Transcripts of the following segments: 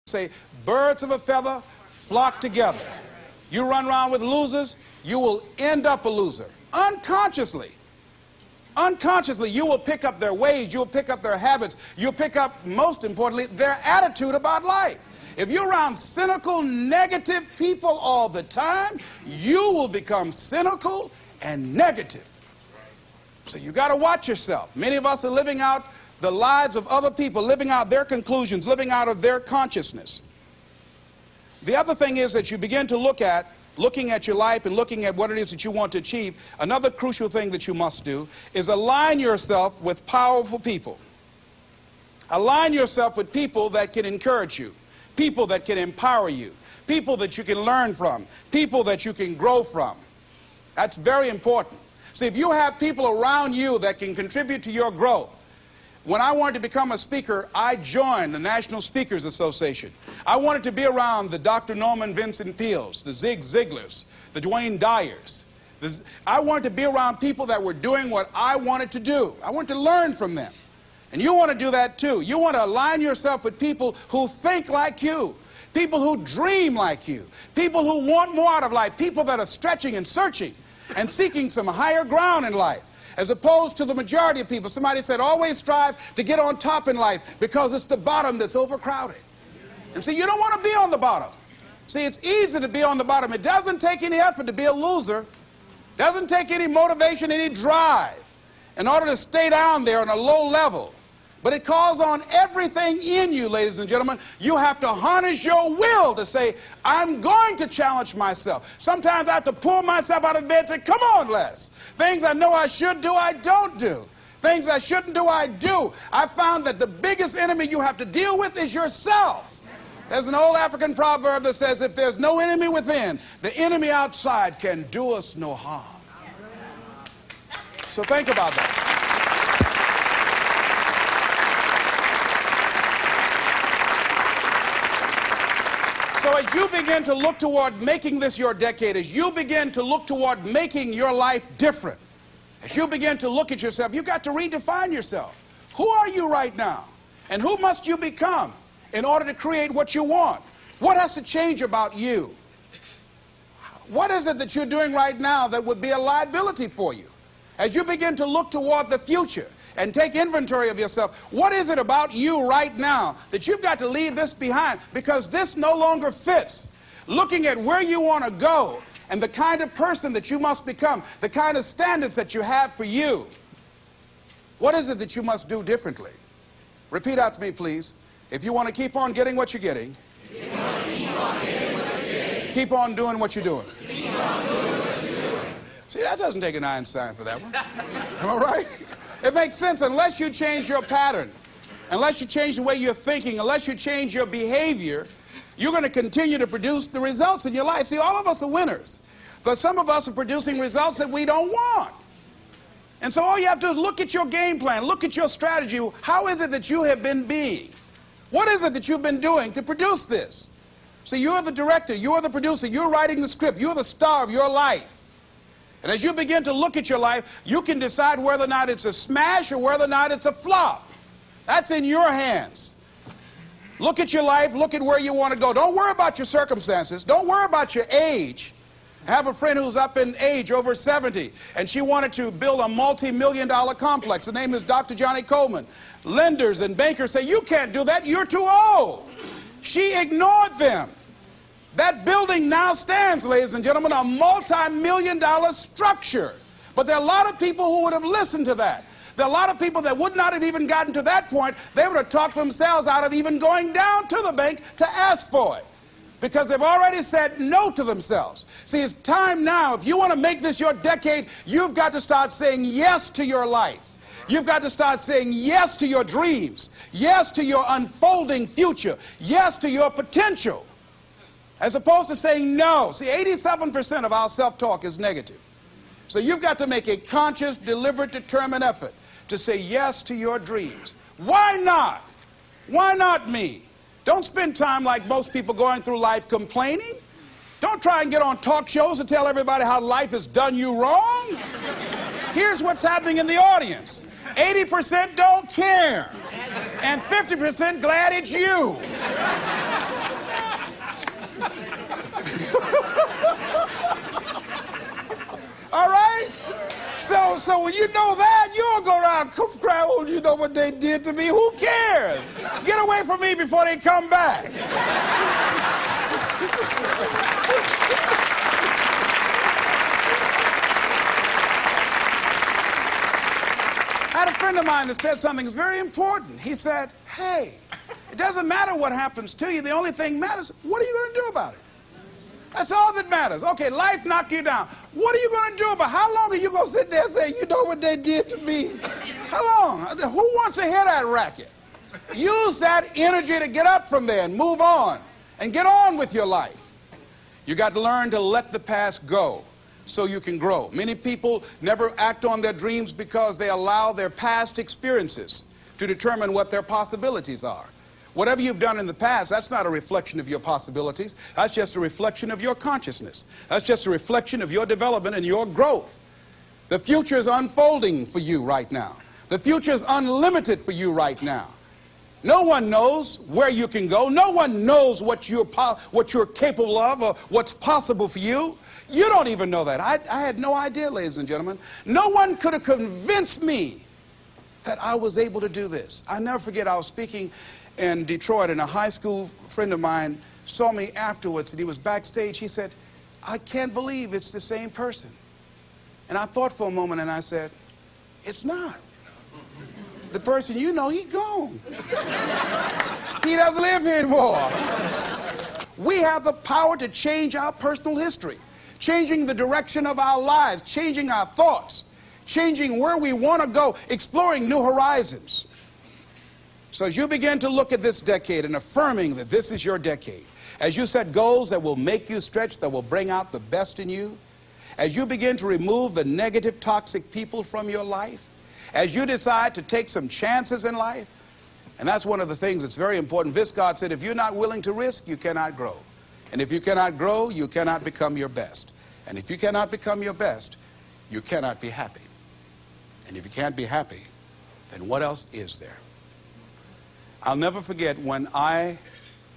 say, birds of a feather flock together. You run around with losers, you will end up a loser. Unconsciously. Unconsciously, you will pick up their ways, you'll pick up their habits, you'll pick up, most importantly, their attitude about life. If you're around cynical, negative people all the time, you will become cynical and negative. So you got to watch yourself. Many of us are living out the lives of other people, living out their conclusions, living out of their consciousness. The other thing is that you begin to looking at your life and looking at what it is that you want to achieve. Another crucial thing that you must do is align yourself with powerful people. Align yourself with people that can encourage you, people that can empower you, people that you can learn from, people that you can grow from. That's very important. See, if you have people around you that can contribute to your growth. When I wanted to become a speaker, I joined the National Speakers Association. I wanted to be around the Dr. Norman Vincent Peales, the Zig Ziglars, the Dwayne Dyers. I wanted to be around people that were doing what I wanted to do. I wanted to learn from them. And you want to do that too. You want to align yourself with people who think like you, people who dream like you, people who want more out of life, people that are stretching and searching and seeking some higher ground in life. As opposed to the majority of people. Somebody said, always strive to get on top in life because it's the bottom that's overcrowded. And see, you don't want to be on the bottom. See, it's easy to be on the bottom. It doesn't take any effort to be a loser. It doesn't take any motivation, any drive in order to stay down there on a low level. But it calls on everything in you, ladies and gentlemen. You have to harness your will to say, I'm going to challenge myself. Sometimes I have to pull myself out of bed and say, come on, Les. Things I know I should do, I don't do. Things I shouldn't do, I do. I found that the biggest enemy you have to deal with is yourself. There's an old African proverb that says, if there's no enemy within, the enemy outside can do us no harm. So think about that. So as you begin to look toward making this your decade, as you begin to look toward making your life different, as you begin to look at yourself, you've got to redefine yourself. Who are you right now? And who must you become in order to create what you want? What has to change about you? What is it that you're doing right now that would be a liability for you? As you begin to look toward the future and take inventory of yourself, what is it about you right now that you've got to leave this behind because this no longer fits? Looking at where you want to go and the kind of person that you must become, the kind of standards that you have for you. What is it that you must do differently? Repeat out to me, please. If you want to keep on getting what you're getting, keep on doing what you're doing. See, that doesn't take an Einstein for that one. Am I right? It makes sense unless you change your pattern, unless you change the way you're thinking, unless you change your behavior, you're going to continue to produce the results in your life. See, all of us are winners, but some of us are producing results that we don't want. And so all you have to do is look at your game plan, look at your strategy. How is it that you have been being? What is it that you've been doing to produce this? See, you're the director, you're the producer, you're writing the script, you're the star of your life. And as you begin to look at your life, you can decide whether or not it's a smash or whether or not it's a flop. That's in your hands. Look at your life, look at where you want to go. Don't worry about your circumstances. Don't worry about your age. I have a friend who's up in age, over 70, and she wanted to build a multi-million-dollar complex. The name is Dr. Johnny Coleman. Lenders and bankers say, you can't do that, you're too old. She ignored them. That building now stands, ladies and gentlemen, a multi-million-dollar structure. But there are a lot of people who would have listened to that. There are a lot of people that would not have even gotten to that point. They would have talked themselves out of even going down to the bank to ask for it, because they've already said no to themselves. See, it's time now. If you want to make this your decade, you've got to start saying yes to your life. You've got to start saying yes to your dreams, yes to your unfolding future, yes to your potential, as opposed to saying no. See, 87% of our self-talk is negative. So you've got to make a conscious, deliberate, determined effort to say yes to your dreams. Why not? Why not me? Don't spend time like most people going through life complaining. Don't try and get on talk shows and tell everybody how life has done you wrong. Here's what's happening in the audience. 80% don't care, and 50% glad it's you. when you know that, you'll go around cry, oh, you know what they did to me? Who cares? Get away from me before they come back. I had a friend of mine that said something that's very important. He said, hey, it doesn't matter what happens to you. The only thing matters, what are you going to do about it? That's all that matters. Okay, life knocked you down. What are you going to do about it? How long are you going to sit there and say, you know what they did to me? How long? Who wants to hear that racket? Use that energy to get up from there and move on and get on with your life. You got to learn to let the past go so you can grow. Many people never act on their dreams because they allow their past experiences to determine what their possibilities are. Whatever you've done in the past, that's not a reflection of your possibilities. That's just a reflection of your consciousness. That's just a reflection of your development and your growth. The future is unfolding for you right now. The future is unlimited for you right now. No one knows where you can go. No one knows what you're capable of or what's possible for you. You don't even know that. I had no idea, ladies and gentlemen. No one could have convinced me that I was able to do this. I never forget, I was speaking in Detroit, and a high school friend of mine saw me afterwards, and he was backstage. He said, I can't believe it's the same person. And I thought for a moment, and I said, it's not. The person you know, he's gone. He doesn't live here anymore. We have the power to change our personal history, changing the direction of our lives, changing our thoughts, changing where we want to go, exploring new horizons. So as you begin to look at this decade and affirming that this is your decade, as you set goals that will make you stretch, that will bring out the best in you, as you begin to remove the negative, toxic people from your life, as you decide to take some chances in life, and that's one of the things that's very important. Viscard said, if you're not willing to risk, you cannot grow. And if you cannot grow, you cannot become your best. And if you cannot become your best, you cannot be happy. And if you can't be happy, then what else is there? I'll never forget when I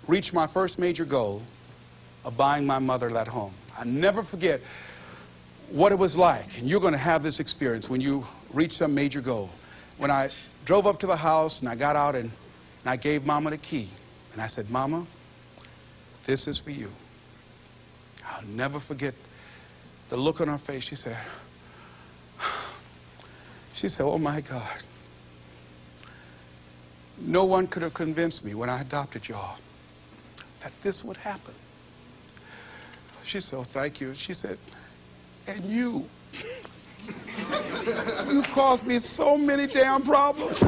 reached my first major goal of buying my mother that home. I'll never forget what it was like. And you're going to have this experience when you reach some major goal. When I drove up to the house and I got out and I gave Mama the key. And I said, Mama, this is for you. I'll never forget the look on her face. She said, oh my God. No one could have convinced me when I adopted y'all that this would happen. She said, oh, thank you. She said, and you caused me so many damn problems.